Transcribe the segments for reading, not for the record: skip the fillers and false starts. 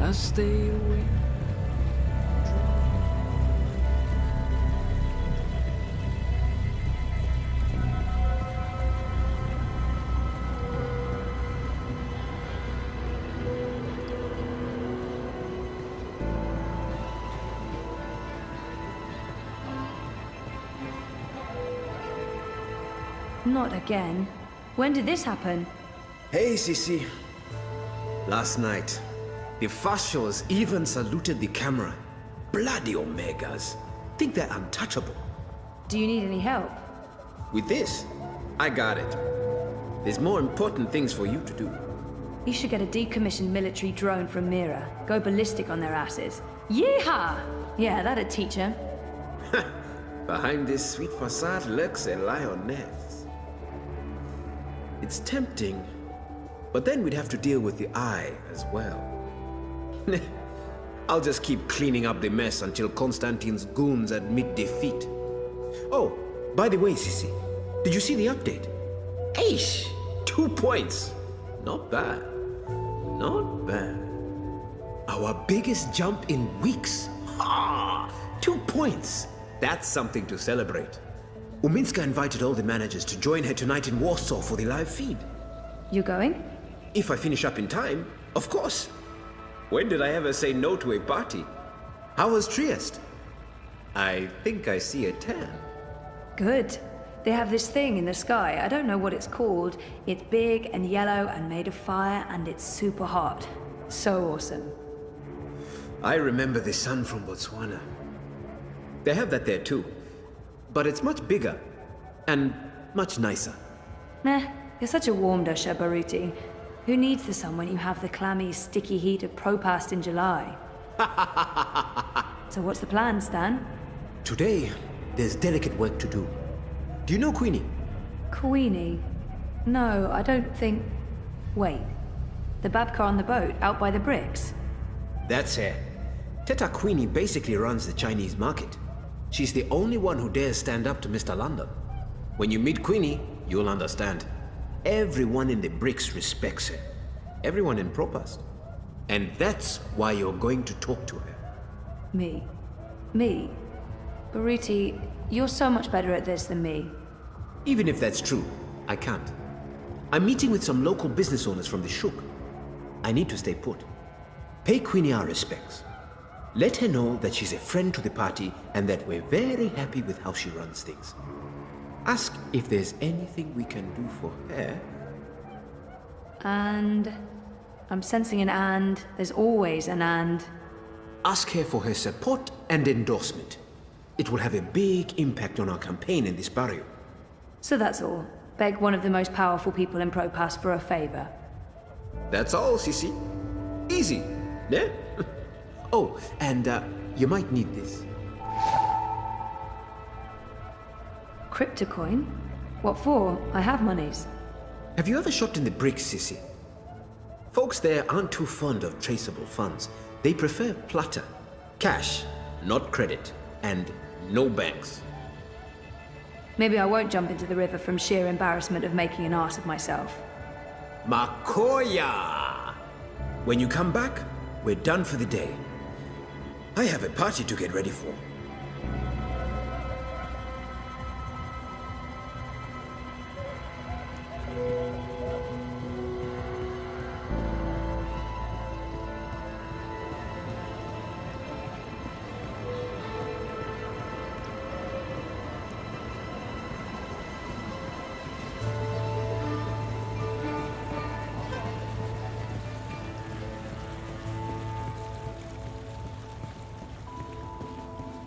I stay awake. Not again. When did this happen? Hey, Sissy. Last night, the fascios even saluted the camera. Bloody Omegas. Think they're untouchable. Do you need any help? With this, I got it. There's more important things for you to do. You should get a decommissioned military drone from Mira. Go ballistic on their asses. Yeehaw! Yeah, that'd teach 'em. Behind this sweet facade lurks a lioness. It's tempting, but then we'd have to deal with the eye as well. I'll just keep cleaning up the mess until Constantine's goons admit defeat. Oh, by the way, Sissy, did you see the update? Aish! 2 points! Not bad. Not bad. Our biggest jump in weeks. Ha! 2 points! That's something to celebrate. Uminska invited all the managers to join her tonight in Warsaw for the live feed. You going? If I finish up in time, of course. When did I ever say no to a party? How was Trieste? I think I see a tan. Good. They have this thing in the sky. I don't know what it's called. It's big and yellow and made of fire, and it's super hot. So awesome. I remember the sun from Botswana. They have that there too. But it's much bigger and much nicer. Meh, you're such a warm dusher, Baruti. Who needs the sun when you have the clammy, sticky heat of Propast in July? So what's the plan, Stan? Today, there's delicate work to do. Do you know Quini? Queenie? No, I don't think... Wait. The Babka on the boat, out by the bricks? That's her. Teta Quini basically runs the Chinese market. She's the only one who dares stand up to Mr. London. When you meet Queenie, you'll understand. Everyone in the bricks respects her. Everyone in Propast. And that's why you're going to talk to her. Me? Me? Baruti, you're so much better at this than me. Even if that's true, I can't. I'm meeting with some local business owners from the Shuk. I need to stay put. Pay Queenie our respects. Let her know that she's a friend to the party and that we're very happy with how she runs things. Ask if there's anything we can do for her. And... I'm sensing an and. There's always an and. Ask her for her support and endorsement. It will have a big impact on our campaign in this barrio. So that's all. Beg one of the most powerful people in Propass for a favor. That's all, Sissy. Easy, yeah? Oh, and you might need this. Cryptocoin? What for? I have monies. Have you ever shopped in the bricks, Sissy? Folks there aren't too fond of traceable funds. They prefer plata. Cash, not credit. And no banks. Maybe I won't jump into the river from sheer embarrassment of making an ass of myself. Makoya! When you come back, we're done for the day. I have a party to get ready for.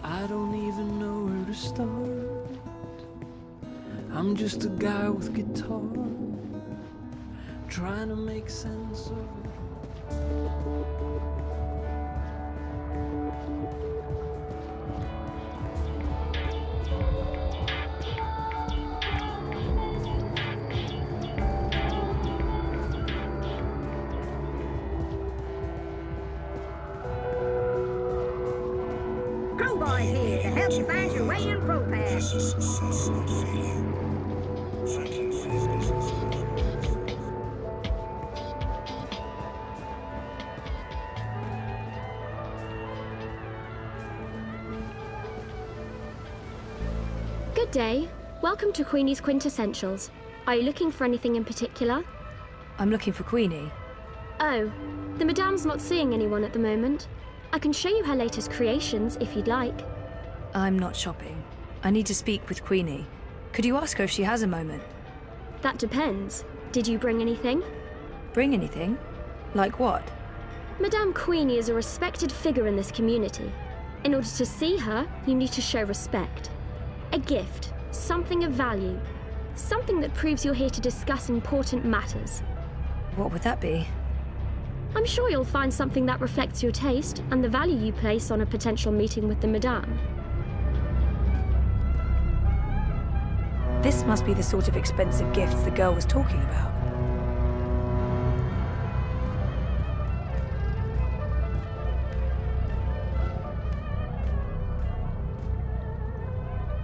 I don't even know where to start. I'm just a guy with guitar, trying to make sense of it. Crowbar here to help you find your way in Propass. Good day. Welcome to Queenie's Quintessentials. Are you looking for anything in particular? I'm looking for Queenie. Oh, the Madame's not seeing anyone at the moment. I can show you her latest creations if you'd like. I'm not shopping. I need to speak with Queenie. Could you ask her if she has a moment? That depends. Did you bring anything? Bring anything? Like what? Madame Queenie is a respected figure in this community. In order to see her, you need to show respect. A gift, something of value, something that proves you're here to discuss important matters. What would that be? I'm sure you'll find something that reflects your taste and the value you place on a potential meeting with the Madame. This must be the sort of expensive gifts the girl was talking about.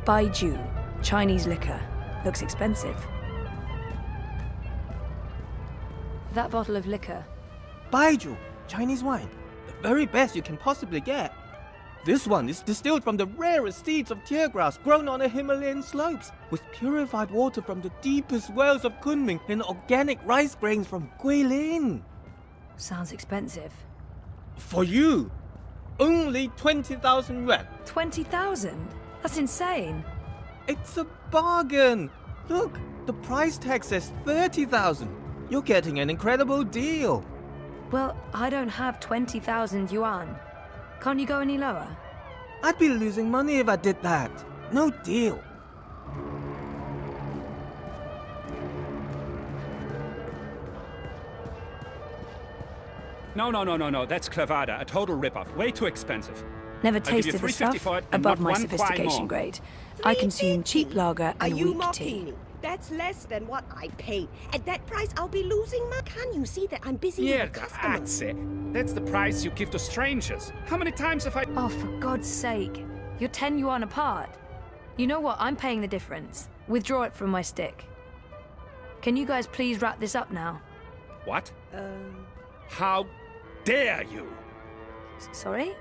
Baijiu, Chinese liquor. Looks expensive. That bottle of liquor. Baijiu, Chinese wine. The very best you can possibly get. This one is distilled from the rarest seeds of tear grass grown on the Himalayan slopes, with purified water from the deepest wells of Kunming and organic rice grains from Guilin. Sounds expensive. For you, only 20,000 yuan. 20,000? That's insane. It's a bargain. Look, the price tag says 30,000. You're getting an incredible deal. Well, I don't have 20,000 yuan. Can't you go any lower? I'd be losing money if I did that. No deal. No. That's clavada, a total ripoff. Way too expensive. Never I'll give you tasted the 350 stuff for it and above not my one quai sophistication more. grade. I consume cheap lager Are and you weak mocking tea. me? That's less than what I paid. At that price, I'll be losing money. Can't you see that I'm busy Yeah, with customers? grazie. That's the price you give to strangers. How many times have I... Oh, for God's sake. You're 10 yuan apart. You know what? I'm paying the difference. Withdraw it from my stick. Can you guys please wrap this up now? What? How dare you? Sorry?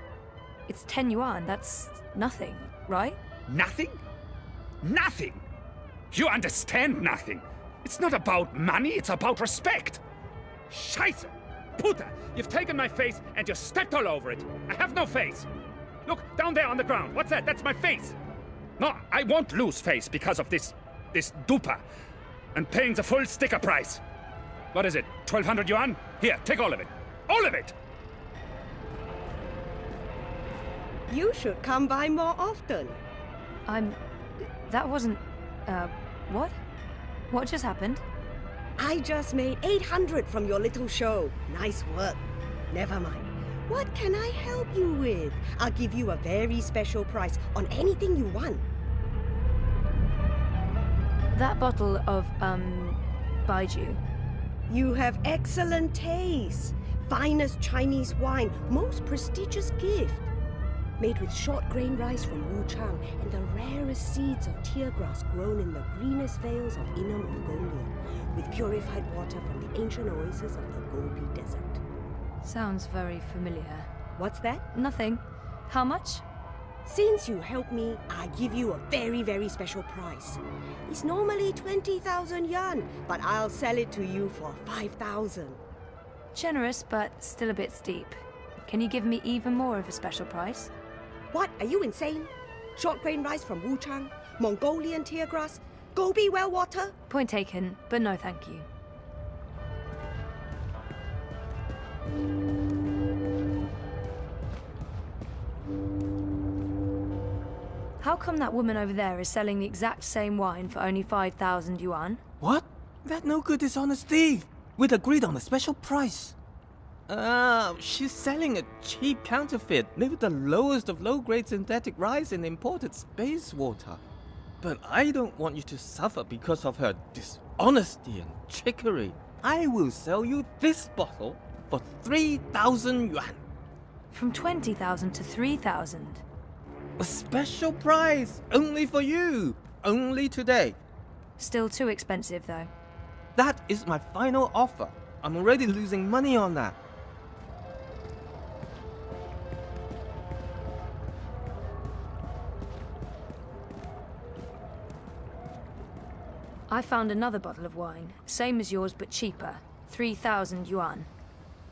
It's 10 yuan. That's nothing, right? Nothing? Nothing? You understand nothing. It's not about money, it's about respect. Scheiße! Puta! You've taken my face and you stepped all over it. I have no face. Look, down there on the ground. What's that? That's my face. No, I won't lose face because of this dupa. And paying the full sticker price. What is it? 1,200 yuan? Here, take all of it. All of it! You should come by more often. That wasn't... what? What just happened? I just made 800 from your little show. Nice work. Never mind. What can I help you with? I'll give you a very special price on anything you want. That bottle of, Baijiu. You have excellent taste. Finest Chinese wine, most prestigious gift. Made with short grain rice from Wuchang and the rarest seeds of tear grass grown in the greenest vales of Inner Mongolia, with purified water from the ancient oasis of the Gobi Desert. Sounds very familiar. What's that? Nothing. How much? Since you helped me, I give you a very, very special price. It's normally 20,000 yuan, but I'll sell it to you for 5,000. Generous, but still a bit steep. Can you give me even more of a special price? What? Are you insane? Short grain rice from Wuchang, Mongolian tear grass, Gobi well water? Point taken, but no thank you. How come that woman over there is selling the exact same wine for only 5,000 yuan? What? That no good dishonest thief. We'd agreed on a special price. She's selling a cheap counterfeit made with the lowest of low-grade synthetic rice and imported space water. But I don't want you to suffer because of her dishonesty and trickery. I will sell you this bottle for 3,000 yuan. From 20,000 to 3,000. A special price, only for you, only today. Still too expensive, though. That is my final offer. I'm already losing money on that. I found another bottle of wine, same as yours but cheaper. 3,000 yuan.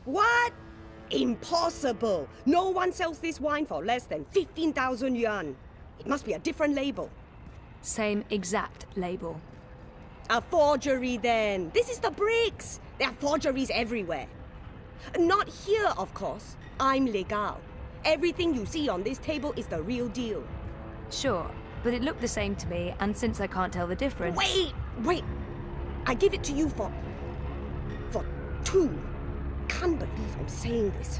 What? Impossible! No one sells this wine for less than 15,000 yuan. It must be a different label. Same exact label. A forgery then. This is the bricks. There are forgeries everywhere. Not here, of course. I'm legal. Everything you see on this table is the real deal. Sure, but it looked the same to me, and since I can't tell the difference... Wait! I give it to you for 2. Can't believe I'm saying this.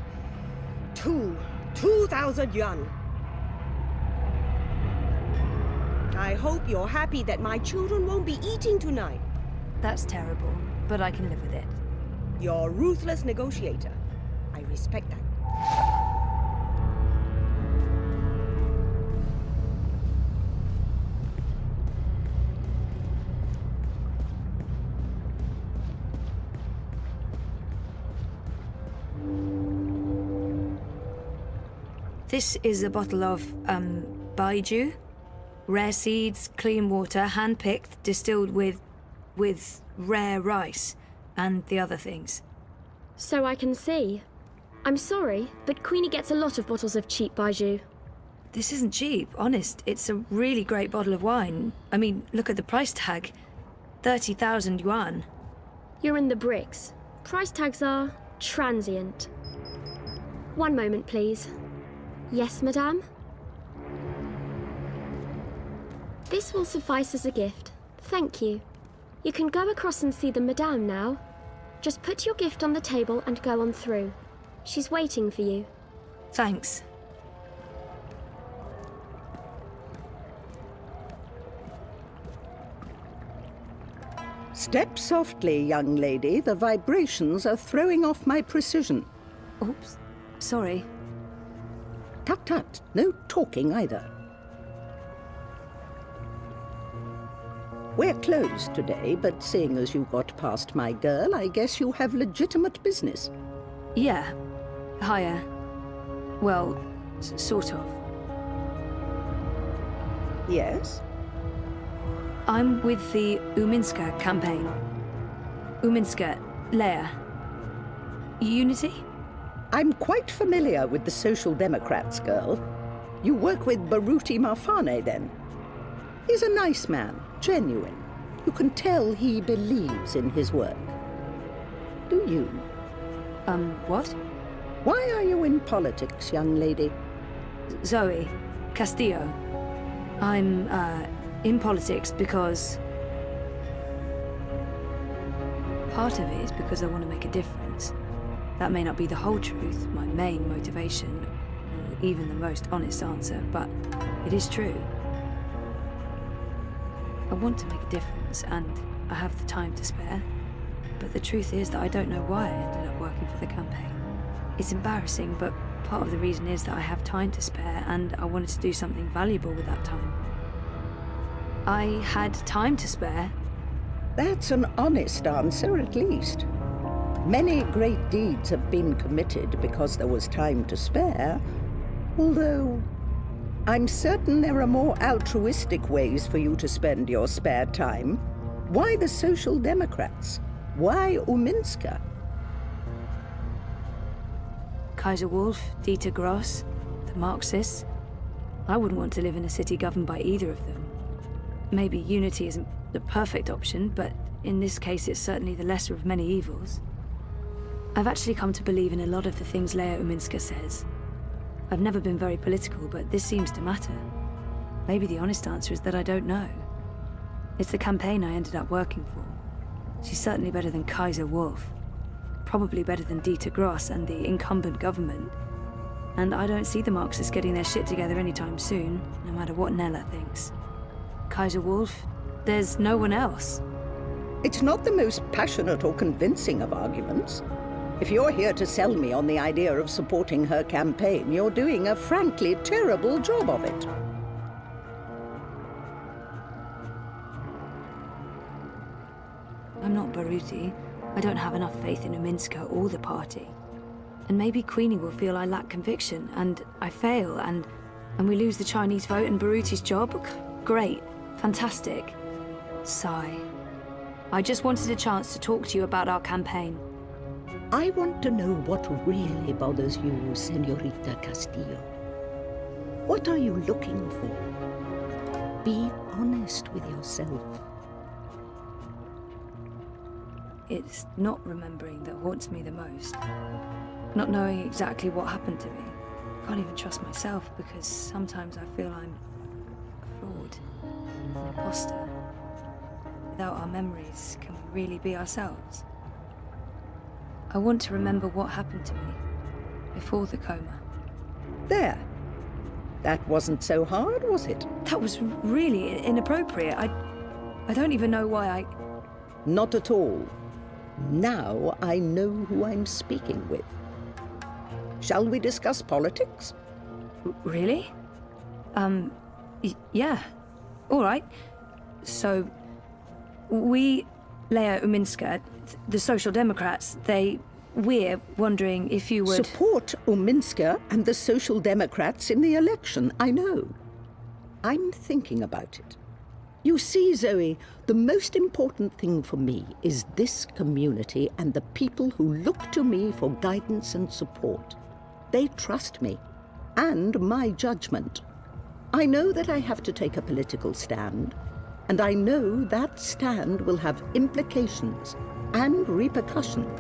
2,000 yuan. I hope you're happy that my children won't be eating tonight. That's terrible, but I can live with it. You're a ruthless negotiator. I respect that. This is a bottle of, baijiu. Rare seeds, clean water, hand-picked, distilled with rare rice, and the other things. So I can see. I'm sorry, but Queenie gets a lot of bottles of cheap baijiu. This isn't cheap, honest. It's a really great bottle of wine. I mean, look at the price tag. 30,000 yuan. You're in the bricks. Price tags are transient. One moment, please. Yes, madame? This will suffice as a gift. Thank you. You can go across and see the madame now. Just put your gift on the table and go on through. She's waiting for you. Thanks. Step softly, young lady. The vibrations are throwing off my precision. Oops. Sorry. Tut tut. No talking either. We're closed today, but seeing as you got past my girl, I guess you have legitimate business. Yeah. Higher. Well, sort of. Yes? I'm with the Uminska campaign. Uminska, Leia. Unity? I'm quite familiar with the Social Democrats, girl. You work with Baruti Marfane, then? He's a nice man, genuine. You can tell he believes in his work. Do you? What? Why are you in politics, young lady? Zoe. Castillo. I'm, in politics because... Part of it is because I want to make a difference. That may not be the whole truth, my main motivation, or even the most honest answer, but it is true. I want to make a difference, and I have the time to spare. But the truth is that I don't know why I ended up working for the campaign. It's embarrassing, but part of the reason is that I have time to spare, and I wanted to do something valuable with that time. I had time to spare. That's an honest answer, at least. Many great deeds have been committed because there was time to spare, although I'm certain there are more altruistic ways for you to spend your spare time. Why the Social Democrats? Why Uminska? Kaiser Wolf, Dieter Gross, the Marxists. I wouldn't want to live in a city governed by either of them. Maybe unity isn't the perfect option, but in this case it's certainly the lesser of many evils. I've actually come to believe in a lot of the things Leia Uminska says. I've never been very political, but this seems to matter. Maybe the honest answer is that I don't know. It's the campaign I ended up working for. She's certainly better than Kaiser Wolf. Probably better than Dieter Gross and the incumbent government. And I don't see the Marxists getting their shit together anytime soon, no matter what Nella thinks. Kaiser Wolf, there's no one else. It's not the most passionate or convincing of arguments. If you're here to sell me on the idea of supporting her campaign, you're doing a frankly terrible job of it. I'm not Baruti. I don't have enough faith in Uminska or the party. And maybe Queenie will feel I lack conviction, and I fail, and we lose the Chinese vote and Baruti's job. Great. Fantastic. Sigh. I just wanted a chance to talk to you about our campaign. I want to know what really bothers you, Senorita Castillo. What are you looking for? Be honest with yourself. It's not remembering that haunts me the most. Not knowing exactly what happened to me. I can't even trust myself because sometimes I feel I'm a fraud, an imposter. Without our memories, can we really be ourselves? I want to remember what happened to me before the coma. There. That wasn't so hard, was it? That was really inappropriate. I don't even know why I... Not at all. Now I know who I'm speaking with. Shall we discuss politics? Really? Yeah. All right. So, we, Leia Uminska, the Social Democrats, we're wondering if you would... Support Uminska and the Social Democrats in the election, I know. I'm thinking about it. You see, Zoe, the most important thing for me is this community and the people who look to me for guidance and support. They trust me, and my judgment. I know that I have to take a political stand, and I know that stand will have implications and repercussions.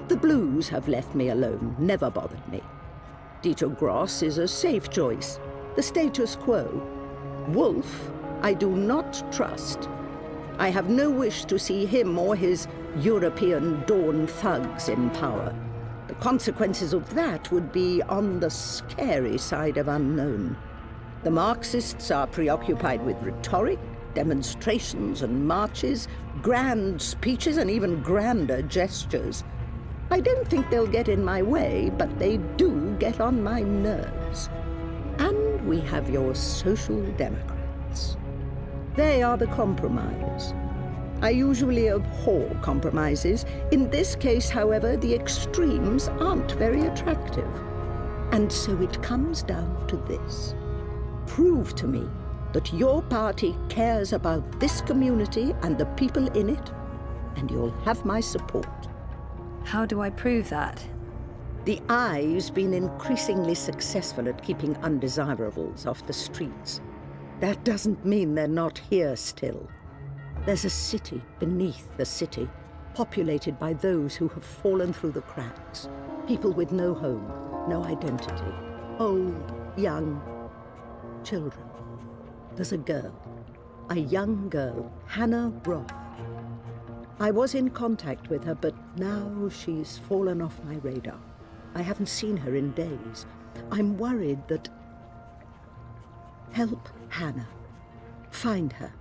The Blues have left me alone, never bothered me. Dieter Gross is a safe choice, the status quo. Wolf, I do not trust. I have no wish to see him or his European Dawn thugs in power. The consequences of that would be on the scary side of unknown. The Marxists are preoccupied with rhetoric, demonstrations and marches, grand speeches and even grander gestures. I don't think they'll get in my way, but they do get on my nerves. And we have your Social Democrats. They are the compromise. I usually abhor compromises. In this case, however, the extremes aren't very attractive. And so it comes down to this. Prove to me that your party cares about this community and the people in it, and you'll have my support. How do I prove that? The Eye's been increasingly successful at keeping undesirables off the streets. That doesn't mean they're not here still. There's a city beneath the city, populated by those who have fallen through the cracks. People with no home, no identity. Old, young, children. There's a girl, a young girl, Hannah Roth. I was in contact with her, but now she's fallen off my radar. I haven't seen her in days. I'm worried that... Help Hannah. Find her.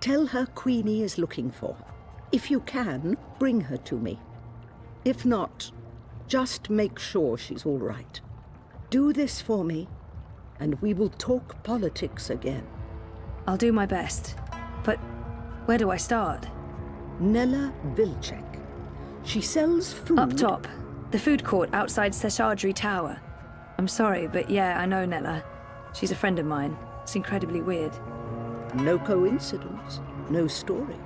Tell her Queenie is looking for her. If you can, bring her to me. If not, just make sure she's all right. Do this for me, and we will talk politics again. I'll do my best. But where do I start? Nella Vilcek. She sells food... Up top. The food court outside Seshadri Tower. I'm sorry, but yeah, I know Nella. She's a friend of mine. It's incredibly weird. No coincidence, no story.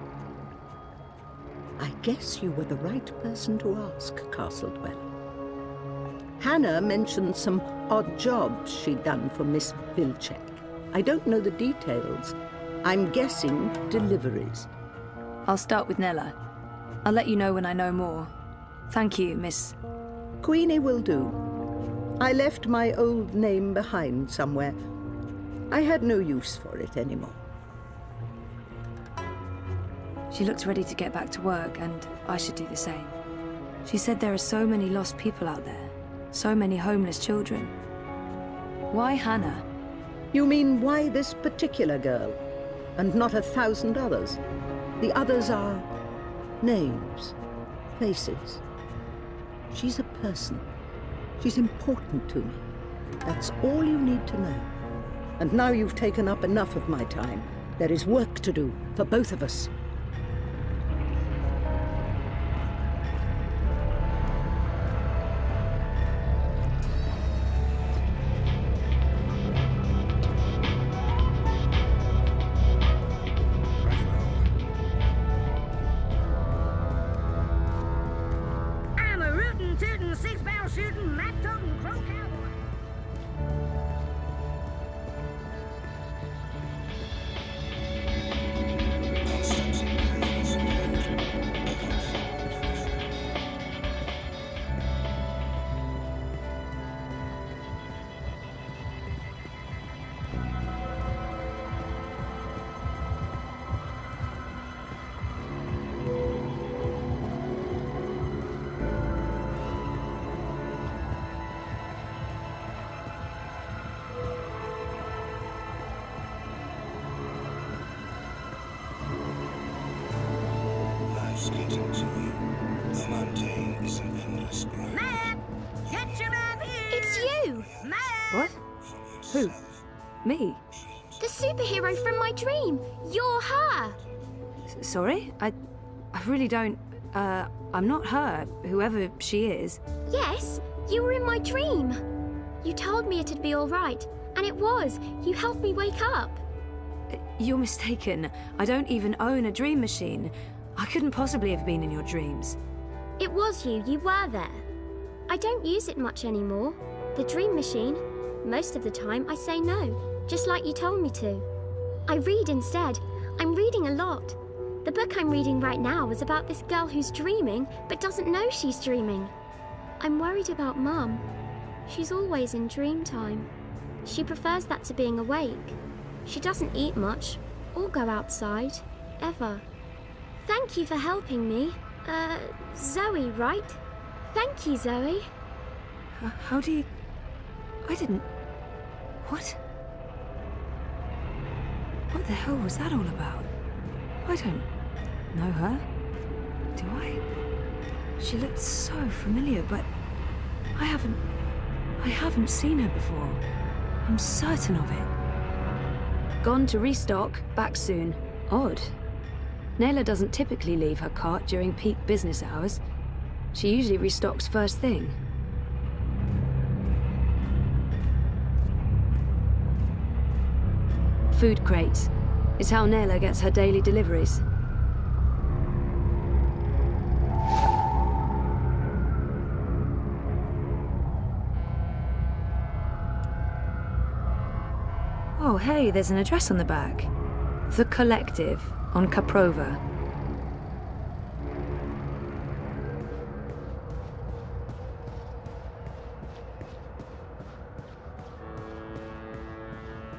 I guess you were the right person to ask, Castle Dweller. Hannah mentioned some odd jobs she'd done for Miss Vilcek. I don't know the details. I'm guessing deliveries. I'll start with Nella. I'll let you know when I know more. Thank you, Miss... Queenie will do. I left my old name behind somewhere. I had no use for it anymore. She looks ready to get back to work, and I should do the same. She said there are so many lost people out there. So many homeless children. Why Hannah? You mean why this particular girl, and not 1,000 others? The others are names, faces. She's a person. She's important to me. That's all you need to know. And now you've taken up enough of my time. There is work to do for both of us. is getting to you. The mundane is an endless grind. Man! Get your man here! It's you! Man! What? Who? Me? The superhero from my dream! You're her! Sorry? I really don't... I'm not her, whoever she is. Yes, you were in my dream. You told me it'd be all right, and it was. You helped me wake up. You're mistaken. I don't even own a dream machine. I couldn't possibly have been in your dreams. It was you. You were there. I don't use it much anymore. The dream machine. Most of the time, I say no, just like you told me to. I read instead. I'm reading a lot. The book I'm reading right now is about this girl who's dreaming, but doesn't know she's dreaming. I'm worried about Mum. She's always in dream time. She prefers that to being awake. She doesn't eat much, or go outside, ever. Thank you for helping me. Zoe, right? Thank you, Zoe. How do you... I didn't... What? What the hell was that all about? I don't know her. Do I? She looked so familiar, but I haven't seen her before. I'm certain of it. Gone to restock, back soon. Odd. Nayla doesn't typically leave her cart during peak business hours. She usually restocks first thing. Food crates. It's how Nayla gets her daily deliveries. Oh, hey, there's an address on the back. The Collective, on Caprova.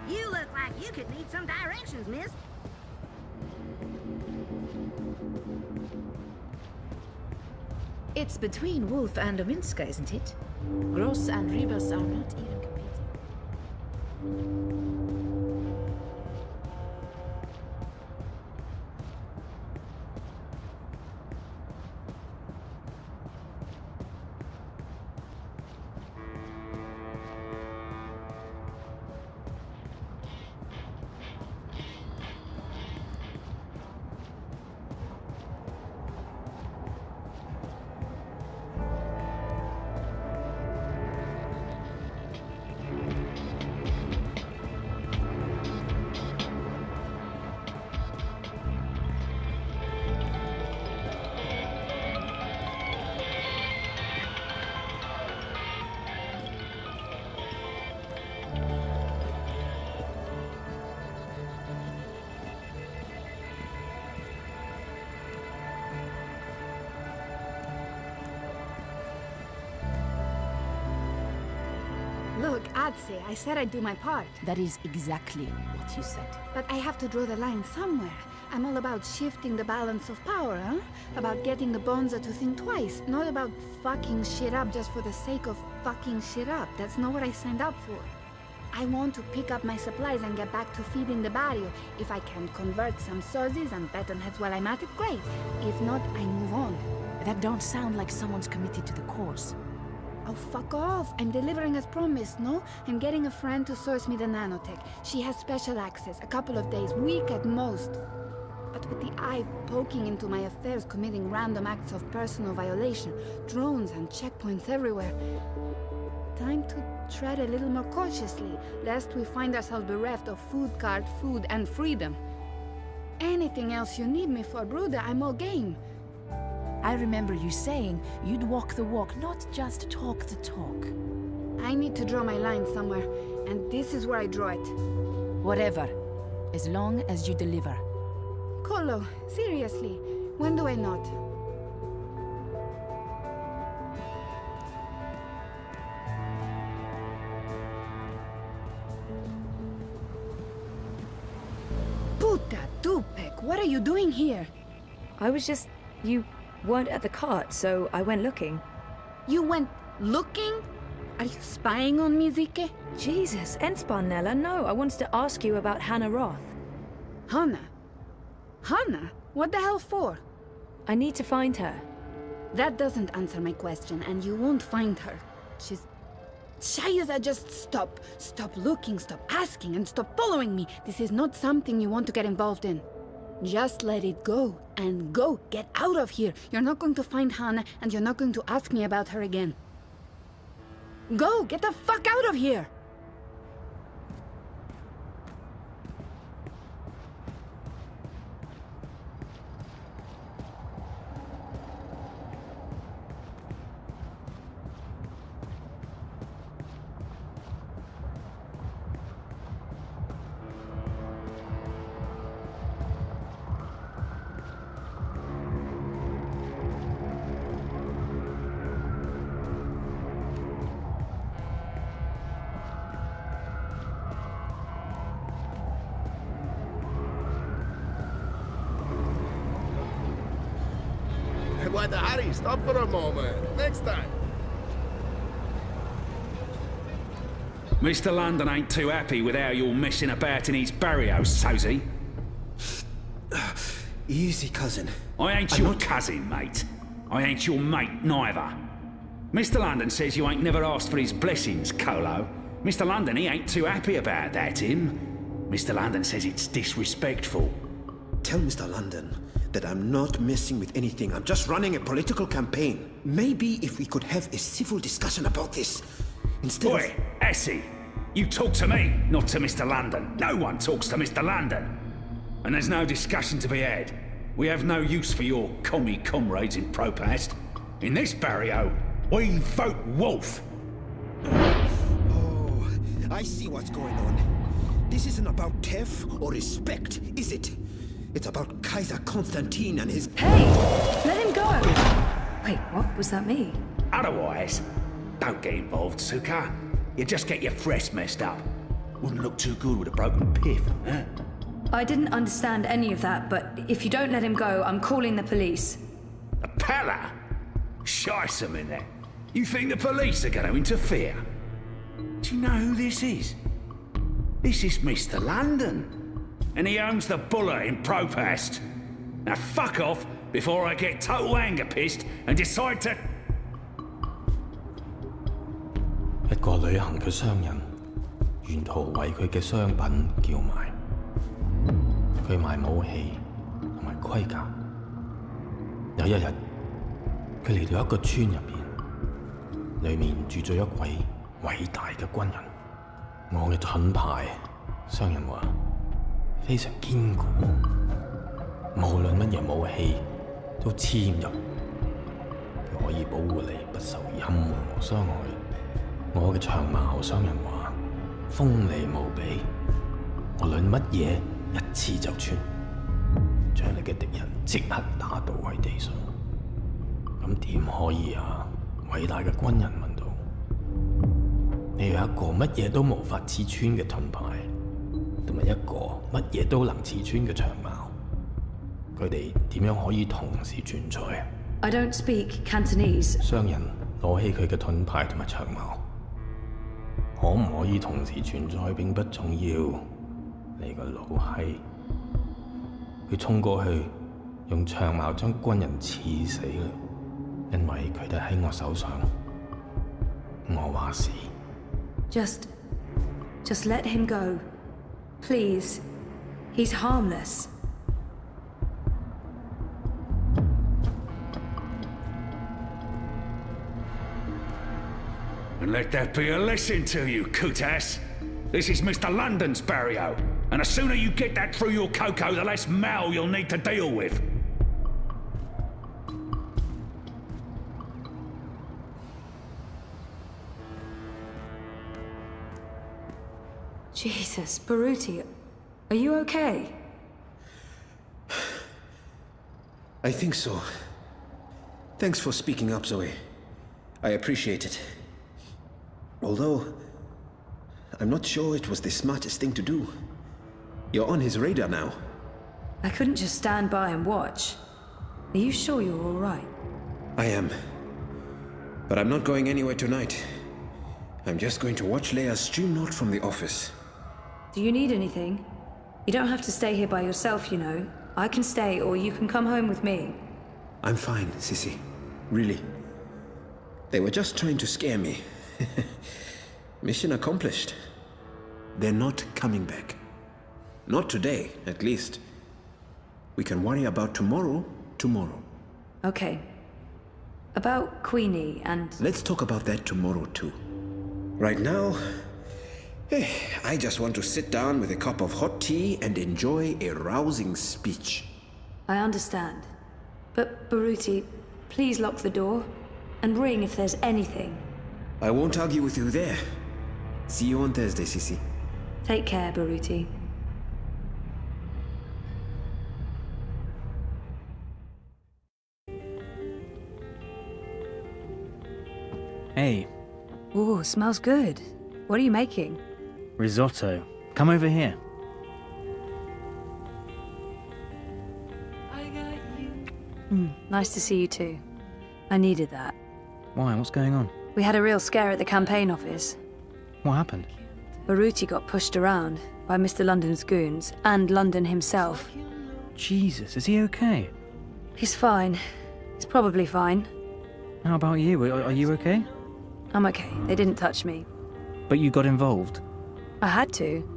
You look like you could need some directions, miss. It's between Wolf and Ominska, isn't it? Gross and Rebus are not even competing. Look, Adse, I said I'd do my part. That is exactly what you said. But I have to draw the line somewhere. I'm all about shifting the balance of power, huh? About getting the Bonza to think twice, not about fucking shit up just for the sake of fucking shit up. That's not what I signed up for. I want to pick up my supplies and get back to feeding the barrio. If I can convert some sozis and batonheads while I'm at it, great. If not, I move on. That don't sound like someone's committed to the cause. Oh, fuck off. I'm delivering as promised, no? I'm getting a friend to source me the nanotech. She has special access, a couple of days, week at most. But with the eye poking into my affairs, committing random acts of personal violation, drones and checkpoints everywhere. Time to tread a little more cautiously, lest we find ourselves bereft of food cart, food, and freedom. Anything else you need me for, Bruder, I'm all game. I remember you saying you'd walk the walk, not just talk the talk. I need to draw my line somewhere, and this is where I draw it. Whatever, as long as you deliver. Colo, seriously, when do I not? Puta Tupek, what are you doing here? I was just... You weren't at the cart, so I went looking. You went looking? Are you spying on me, Zike? Jesus, Ensparnella, no. I wanted to ask you about Hannah Roth. Hannah? Hannah? What the hell for? I need to find her. That doesn't answer my question, and you won't find her. She's... Scheiße, just stop. Stop looking, stop asking, and stop following me. This is not something you want to get involved in. Just let it go, and go. Get out of here. You're not going to find Hannah, and you're not going to ask me about her again. Go! Get the fuck out of here! What, Harry? Stop for a moment. Next time. Mr. London ain't too happy with how you're messing about in his barrio, Sosie. Easy, cousin. I ain't your cousin, mate. I ain't your mate, neither. Mr. London says you ain't never asked for his blessings, Colo. Mr. London, he ain't too happy about that, him. Mr. London says it's disrespectful. Tell Mr. London that I'm not messing with anything. I'm just running a political campaign. Maybe if we could have a civil discussion about this, instead Oi, Essie, you talk to me, not to Mr. London. No one talks to Mr. London. And there's no discussion to be had. We have no use for your commie comrades in Propast. In this barrio, we vote Wolf. Oh, I see what's going on. This isn't about Tev or respect, is it? It's about Kaiser Constantine and his... Hey! Let him go! Wait, what was that me? Otherwise, don't get involved, Suka. You just get your fresh messed up. Wouldn't look too good with a broken pith, huh? I didn't understand any of that, but if you don't let him go, I'm calling the police. A palla? Shice 'em in there. You think the police are going to interfere? Do you know who this is? This is Mr. London. And he owns the Buller in Propast. Now fuck off before I get total anger pissed and decide to... 一個旅行嘅商人，沿途為佢嘅商品叫賣。佢賣武器同埋盔甲。有一日，佢嚟到一個村入邊，裏面住咗一位偉大嘅軍人。我嘅盾牌，商人話。 非常堅固，無論乜嘢武器都黐唔入，佢可以保護你不受任何傷害。我嘅長矛商人話鋒利無比，無論乜嘢一刺就穿，將你嘅敵人即刻打倒喺地上。咁點可以啊？偉大嘅軍人問道：你有一個乜嘢都無法刺穿嘅盾牌？ 同埋一個乜嘢都能刺穿嘅長矛，佢哋點樣可以同時存在 I don't speak Cantonese。商人攞起佢嘅盾牌同埋長矛，可唔可以同時存在並不重要。你個老閪，佢衝過去，用長矛將軍人刺死啦，因為佢哋喺我手上。我話事。Just let him go. Please. He's harmless. And let that be a lesson to you, Kutas. This is Mr. London's barrio, and the sooner you get that through your cocoa, the less mal you'll need to deal with. Jesus, Baruti, are you okay? I think so. Thanks for speaking up, Zoe. I appreciate it. Although, I'm not sure it was the smartest thing to do. You're on his radar now. I couldn't just stand by and watch. Are you sure you're all right? I am. But I'm not going anywhere tonight. I'm just going to watch Leia's stream note from the office. Do you need anything? You don't have to stay here by yourself, you know. I can stay, or you can come home with me. I'm fine, Sissy. Really. They were just trying to scare me. Mission accomplished. They're not coming back. Not today, at least. We can worry about tomorrow. Okay. About Queenie and... Let's talk about that tomorrow, too. Right now, I just want to sit down with a cup of hot tea and enjoy a rousing speech. I understand. But, Baruti, please lock the door. And ring if there's anything. I won't argue with you there. See you on Thursday, Sissy. Take care, Baruti. Hey. Ooh, smells good. What are you making? Risotto. Come over here. Nice to see you too. I needed that. Why? What's going on? We had a real scare at the campaign office. What happened? Baruti got pushed around by Mr. London's goons, and London himself. Jesus, is he okay? He's fine. He's probably fine. How about you? Are you okay? I'm okay. They didn't touch me. But you got involved? I had to.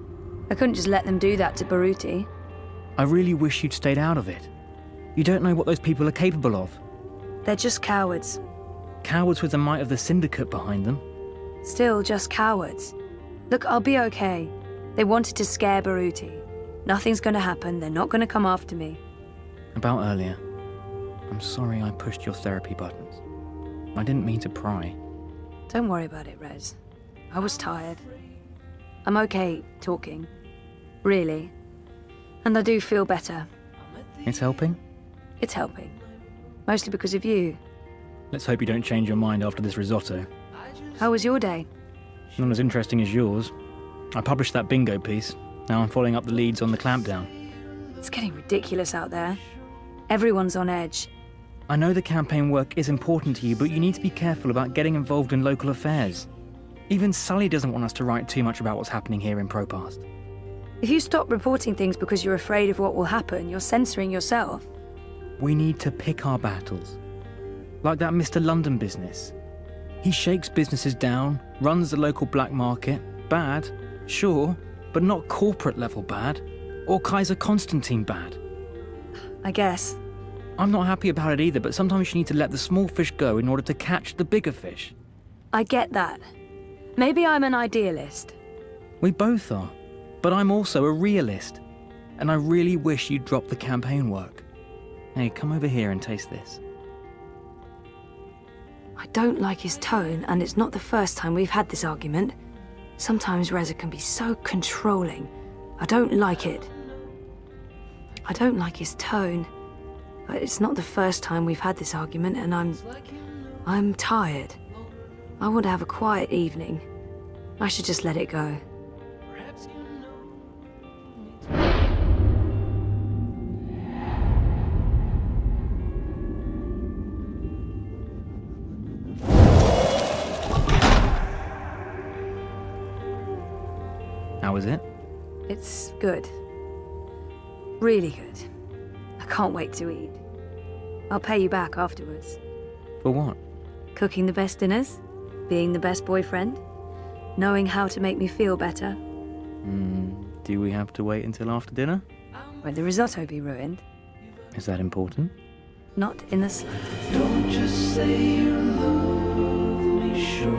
I couldn't just let them do that to Baruti. I really wish you'd stayed out of it. You don't know what those people are capable of. They're just cowards. Cowards with the might of the Syndicate behind them. Still just cowards. Look, I'll be okay. They wanted to scare Baruti. Nothing's gonna happen. They're not gonna come after me. About earlier. I'm sorry I pushed your therapy buttons. I didn't mean to pry. Don't worry about it, Rez. I was tired. I'm okay talking. Really. And I do feel better. It's helping? It's helping. Mostly because of you. Let's hope you don't change your mind after this risotto. How was your day? Not as interesting as yours. I published that bingo piece. Now I'm following up the leads on the clampdown. It's getting ridiculous out there. Everyone's on edge. I know the campaign work is important to you, but you need to be careful about getting involved in local affairs. Even Sully doesn't want us to write too much about what's happening here in Propast. If you stop reporting things because you're afraid of what will happen, you're censoring yourself. We need to pick our battles. Like that Mr. London business. He shakes businesses down, runs the local black market. Bad, sure, but not corporate level bad. Or Kaiser Constantine bad. I guess. I'm not happy about it either, but sometimes you need to let the small fish go in order to catch the bigger fish. I get that. Maybe I'm an idealist. We both are. But I'm also a realist. And I really wish you'd drop the campaign work. Hey, come over here and taste this. I don't like his tone, and it's not the first time we've had this argument. Sometimes Reza can be so controlling. I don't like it. I don't like his tone. But it's not the first time we've had this argument, and I'm tired. I want to have a quiet evening. I should just let it go. How was it? It's good. Really good. I can't wait to eat. I'll pay you back afterwards. For what? Cooking the best dinners, being the best boyfriend, knowing how to make me feel better. Do we have to wait until after dinner? Won't the risotto be ruined? Is that important? Not in the slightest. Don't just say you love me, show